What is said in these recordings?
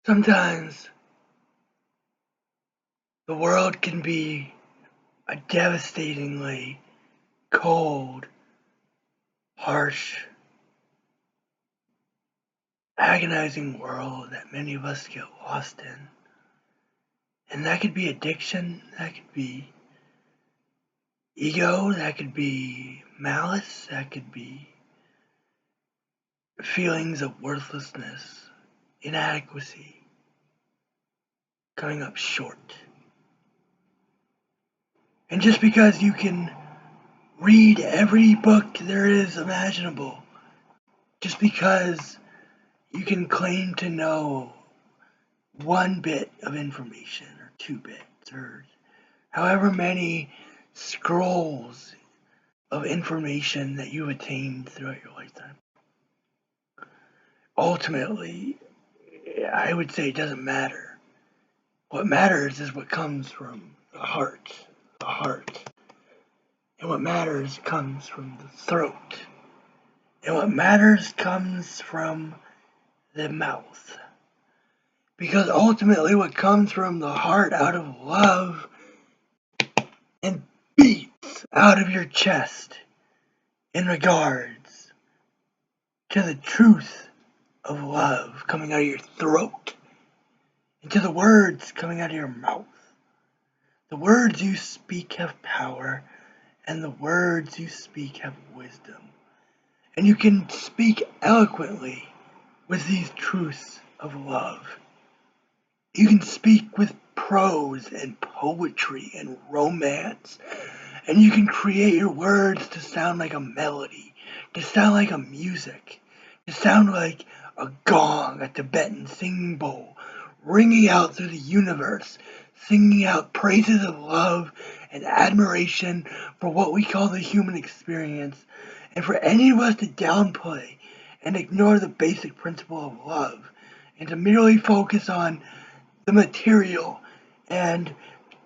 Sometimes the world can be a devastatingly cold, harsh, agonizing world that many of us get lost in. And that could be addiction, that could be ego, that could be malice, that could be feelings of worthlessness, inadequacy, coming up short. And just because you can read every book there is imaginable, just because you can claim to know one bit of information or 2 bits or however many scrolls of information that you've attained throughout your lifetime. Ultimately, I would say it doesn't matter. What matters is what comes from the heart. The heart. And what matters comes from the throat. And what matters comes from the mouth. Because ultimately, what comes from the heart out of love and beats out of your chest in regards to the truth of love coming out of your throat and to the words coming out of your mouth. The words you speak have power, and the words you speak have wisdom. And you can speak eloquently with these truths of love. You can speak with prose and poetry and romance, and you can create your words to sound like a melody, to sound like a music, to sound like a gong, a Tibetan singing bowl, ringing out through the universe, singing out praises of love and admiration for what we call the human experience, and for any of us to downplay and ignore the basic principle of love, and to merely focus on the material and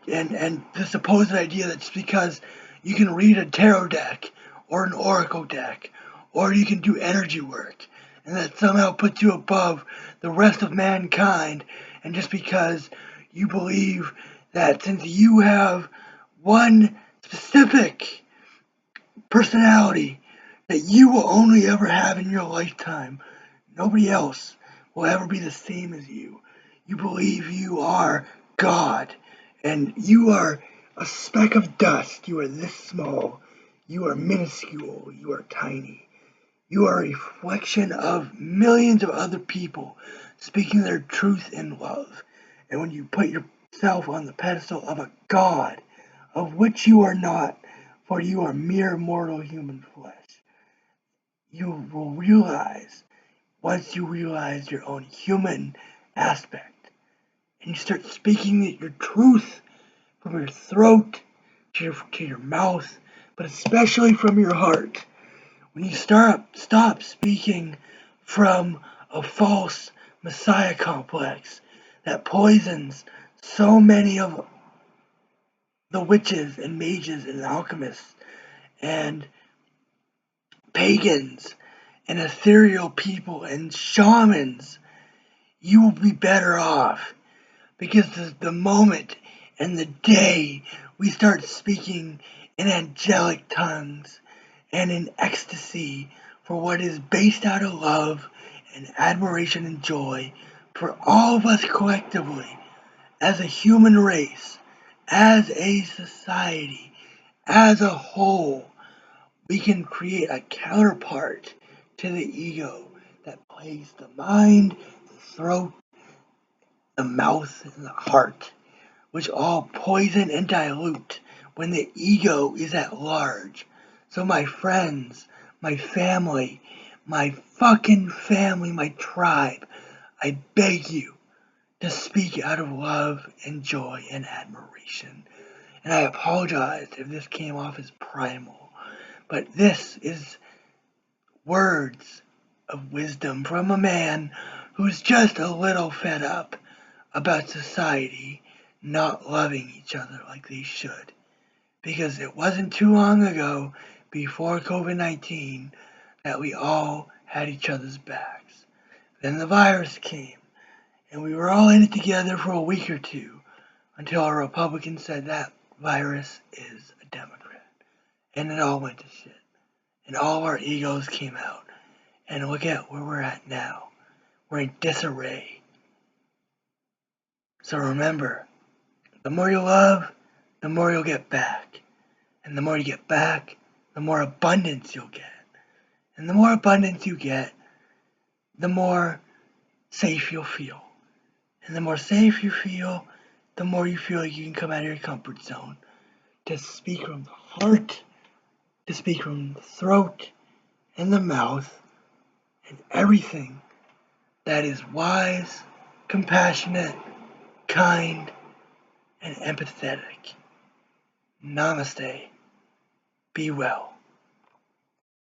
the supposed idea that just because you can read a tarot deck or an oracle deck or you can do energy work and that somehow puts you above the rest of mankind, and just because you believe that since you have one specific personality that you will only ever have in your lifetime, nobody else will ever be the same as you. You believe you are God, and you are a speck of dust. You are this small. You are minuscule. You are tiny. You are a reflection of millions of other people speaking their truth in love. And when you put yourself on the pedestal of a God, of which you are not, for you are mere mortal human flesh, you will realize, once you realize your own human aspect, and you start speaking your truth from your throat to your mouth, but especially from your heart. When you stop speaking from a false messiah complex that poisons so many of the witches and mages and alchemists and pagans and ethereal people and shamans, you will be better off. Because the moment and the day we start speaking in angelic tongues and in ecstasy for what is based out of love and admiration and joy for all of us collectively, as a human race, as a society, as a whole, we can create a counterpart to the ego that plays the mind, the throat, the mouth, and the heart, which all poison and dilute when the ego is at large. So, my friends, my family, my fucking family, my tribe, I beg you to speak out of love and joy and admiration. And I apologize if this came off as primal, but this is words of wisdom from a man who's just a little fed up about society not loving each other like they should. Because it wasn't too long ago, before COVID-19, that we all had each other's backs. Then the virus came, And we were all in it together for a week or two until a Republican said that virus is a Democrat. And it all went to shit. And all our egos came out. And look at where we're at now. We're in disarray. So remember, the more you love, the more you'll get back. And the more you get back, the more abundance you'll get. And the more abundance you get, the more safe you'll feel. And the more safe you feel, the more you feel like you can come out of your comfort zone to speak from the heart, to speak from the throat and the mouth, and everything that is wise, compassionate, kind, and empathetic. Namaste. Be well.